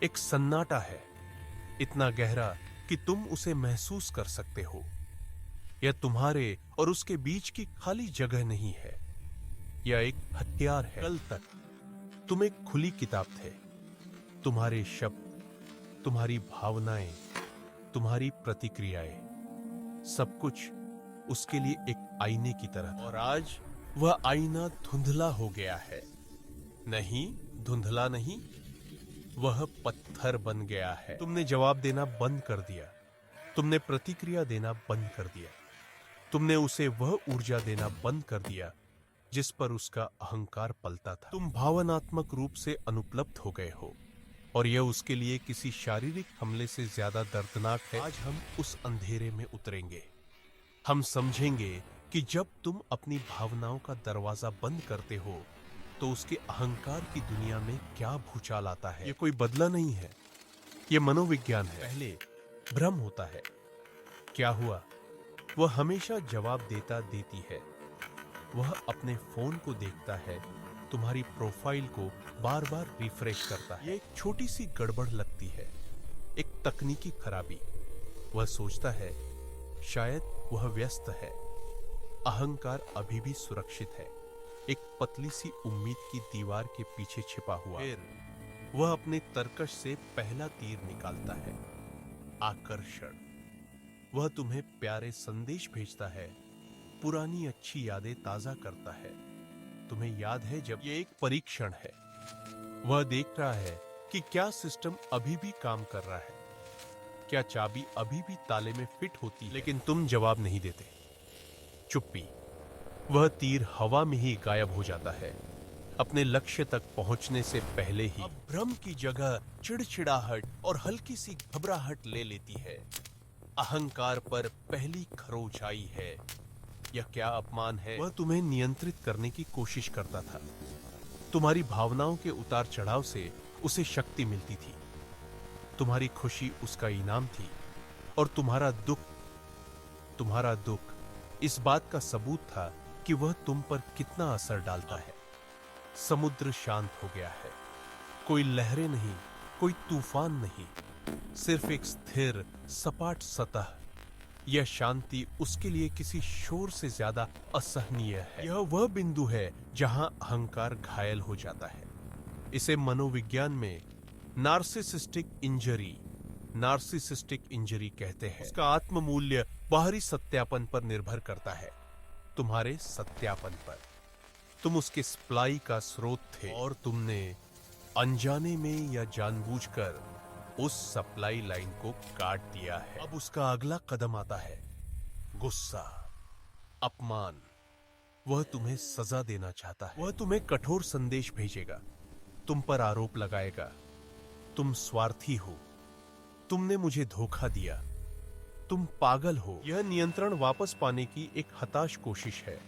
एक सन्नाटा है, इतना गहरा कि तुम उसे महसूस कर सकते हो। यह तुम्हारे और उसके बीच की खाली जगह नहीं है, यह एक हथियार है। कल तक तुम एक खुली किताब थे। तुम्हारे शब्द, तुम्हारी भावनाएं, तुम्हारी प्रतिक्रियाएं, सब कुछ उसके लिए एक आईने की तरह था। और आज वह आईना धुंधला हो गया है। नहीं, धुंधला नहीं, वह पत्थर बन गया है। तुमने जवाब देना बंद कर दिया, तुमने प्रतिक्रिया देना बंद कर दिया, तुमने उसे वह ऊर्जा देना बंद कर दिया जिस पर उसका अहंकार पलता था। तुम भावनात्मक रूप से अनुपलब्ध हो गए हो, और यह उसके लिए किसी शारीरिक हमले से ज्यादा दर्दनाक है। आज हम उस अंधेरे में उतरेंगे। हम समझेंगे कि जब तुम अपनी भावनाओं का दरवाजा बंद करते हो तो उसके अहंकार की दुनिया में क्या भूचाल आता है। यह कोई बदला नहीं है, यह मनोविज्ञान है। पहले भ्रम होता है, क्या हुआ? वह हमेशा जवाब देता देती है। वह अपने फोन को देखता है, तुम्हारी प्रोफाइल को बार बार रिफ्रेश करता है। यह एक छोटी सी गड़बड़ लगती है, एक तकनीकी खराबी। वह सोचता है शायद वह व्यस्त है। अहंकार अभी भी सुरक्षित है, एक पतली सी उम्मीद की दीवार के पीछे छिपा हुआ। फिर वह अपने तरकश से पहला तीर निकालता है, आकर्षण। वह तुम्हें प्यारे संदेश भेजता है, पुरानी अच्छी यादें ताजा करता है। तुम्हें याद है जब यह एक परीक्षण है। वह देख रहा है कि क्या सिस्टम अभी भी काम कर रहा है, क्या चाबी अभी भी ताले में फिट होती है। लेकिन तुम जवाब नहीं देते। चुप्पी। वह तीर हवा में ही गायब हो जाता है, अपने लक्ष्य तक पहुंचने से पहले ही। अब भ्रम की जगह चिड़चिड़ाहट और हल्की सी घबराहट ले लेती है। अहंकार पर पहली खरोंच आई है। यह क्या अपमान है? वह तुम्हें नियंत्रित करने की कोशिश करता था। तुम्हारी भावनाओं के उतार चढ़ाव से उसे शक्ति मिलती थी। तुम्हारी खुशी उसका इनाम थी, और तुम्हारा दुख इस बात का सबूत था कि वह तुम पर कितना असर डालता है। समुद्र शांत हो गया है, कोई लहरें नहीं, कोई तूफान नहीं, सिर्फ एक स्थिर सपाट सतह। यह शांति उसके लिए किसी शोर से ज्यादा असहनीय है। यह वह बिंदु है जहां अहंकार घायल हो जाता है। इसे मनोविज्ञान में नार्सिसिस्टिक इंजरी कहते हैं। उसका आत्म मूल्य बाहरी सत्यापन पर निर्भर करता है, तुम्हारे सत्यापन पर। तुम उसके सप्लाई का स्रोत थे, और तुमने अनजाने में या जानबूझकर उस सप्लाई लाइन को काट दिया है। अब उसका अगला कदम आता है, गुस्सा, अपमान। वह तुम्हें सजा देना चाहता है। वह तुम्हें कठोर संदेश भेजेगा, तुम पर आरोप लगाएगा, तुम स्वार्थी हो, तुमने मुझे धोखा दिया, तुम पागल हो। यह नियंत्रण वापस पाने की एक हताश कोशिश है।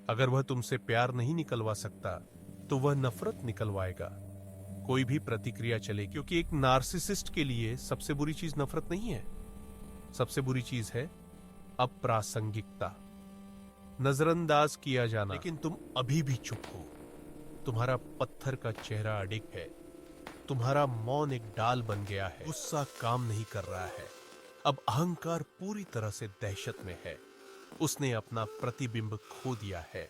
अगर वह तुमसे प्यार नहीं निकलवा सकता तो वह नफरत निकलवाएगा। कोई भी प्रतिक्रिया चले, क्योंकि एक नार्सिसिस्ट के लिए सबसे बुरी चीज नफरत नहीं है, सबसे बुरी चीज है अप्रासंगिकता, नजरअंदाज किया जाना। लेकिन तुम अभी भी चुप हो। तुम्हारा पत्थर का चेहरा अडिग है, तुम्हारा मौन एक डाल बन गया है। गुस्सा काम नहीं कर रहा है। अब अहंकार पूरी तरह से दहशत में है। उसने अपना प्रतिबिंब खो दिया है।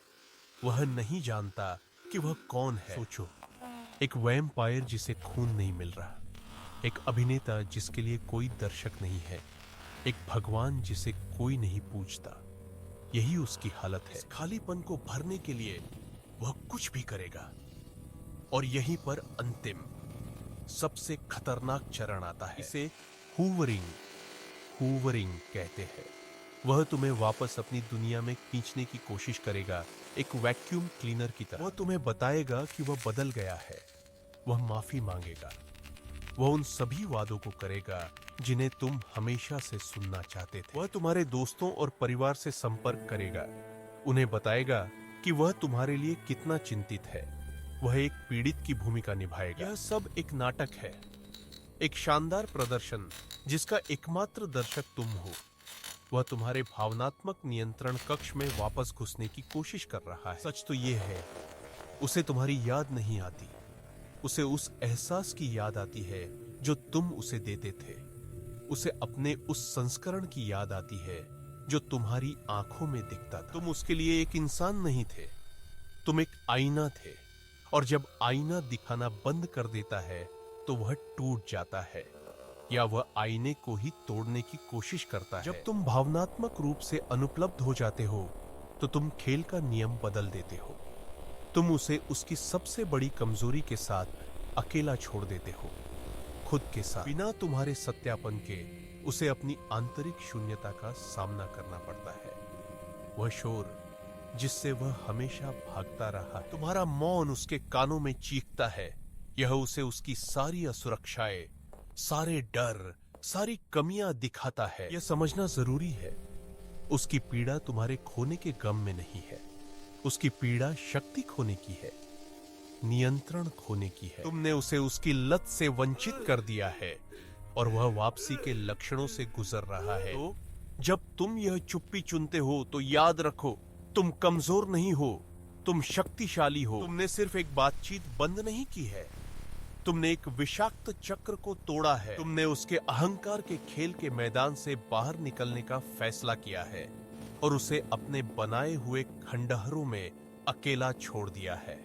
वह नहीं जानता कि वह कौन है। सोचो, एक वैम्पायर जिसे खून नहीं मिल रहा, एक अभिनेता जिसके लिए कोई दर्शक नहीं है, एक भगवान जिसे कोई नहीं पूछता। यही उसकी हालत है। इस खालीपन को भरने के लिए वह कुछ भी करेगा। और यहीं पर अंतिम, सबसे खतरनाक चरण आता है। इसे हूवरिंग कहते हैं। वह तुम्हें वापस अपनी दुनिया में खींचने की कोशिश करेगा, एक वैक्यूम क्लीनर की तरह। वह तुम्हें बताएगा कि वह बदल गया है। वह माफी मांगेगा। वह उन सभी वादों को करेगा जिन्हें तुम हमेशा से सुनना चाहते थे। वह तुम्हारे दोस्तों और परिवार से संपर्क करेगा, उन्हें बताएगा कि वह तुम्हारे लिए कितना चिंतित है। वह एक पीड़ित की भूमिका निभाएगा। यह सब एक नाटक है, एक शानदार प्रदर्शन जिसका एकमात्र दर्शक तुम हो। वह तुम्हारे भावनात्मक नियंत्रण कक्ष में वापस घुसने की कोशिश कर रहा है। सच तो यह है, उसे तुम्हारी याद नहीं आती, उसे उस एहसास की याद आती है जो तुम उसे देते थे। उसे अपने उस संस्करण की याद आती है जो तुम्हारी आंखों में दिखता था। तुम उसके लिए एक इंसान नहीं थे, तुम एक आईना थे। और जब आईना दिखाना बंद कर देता है तो वह टूट जाता है, या वह आईने को ही तोड़ने की कोशिश करता है। जब तुम भावनात्मक रूप से अनुपलब्ध हो जाते हो तो तुम खेल का नियम बदल देते हो। तुम उसे उसकी सबसे बड़ी कमजोरी के साथ अकेला छोड़ देते हो, खुद के साथ। बिना तुम्हारे सत्यापन के उसे अपनी आंतरिक शून्यता का सामना करना पड़ता है। वह शोर जिससे वह हमेशा भागता रहा है। तुम्हारा मौन उसके कानों में चीखता है। यह उसे उसकी सारी असुरक्षाएं, सारे डर, सारी कमियां दिखाता है। यह समझना जरूरी है, उसकी पीड़ा तुम्हारे खोने के गम में नहीं है। उसकी पीड़ा शक्ति खोने की है, नियंत्रण खोने की है। तुमने उसे उसकी लत से वंचित कर दिया है और वह वापसी के लक्षणों से गुजर रहा है। तो जब तुम यह चुप्पी चुनते हो तो याद रखो, तुम कमजोर नहीं हो, तुम शक्तिशाली हो। तुमने सिर्फ एक बातचीत बंद नहीं की है, तुमने एक विषाक्त चक्र को तोड़ा है। तुमने उसके अहंकार के खेल के मैदान से बाहर निकलने का फैसला किया है और उसे अपने बनाए हुए खंडहरों में अकेला छोड़ दिया है।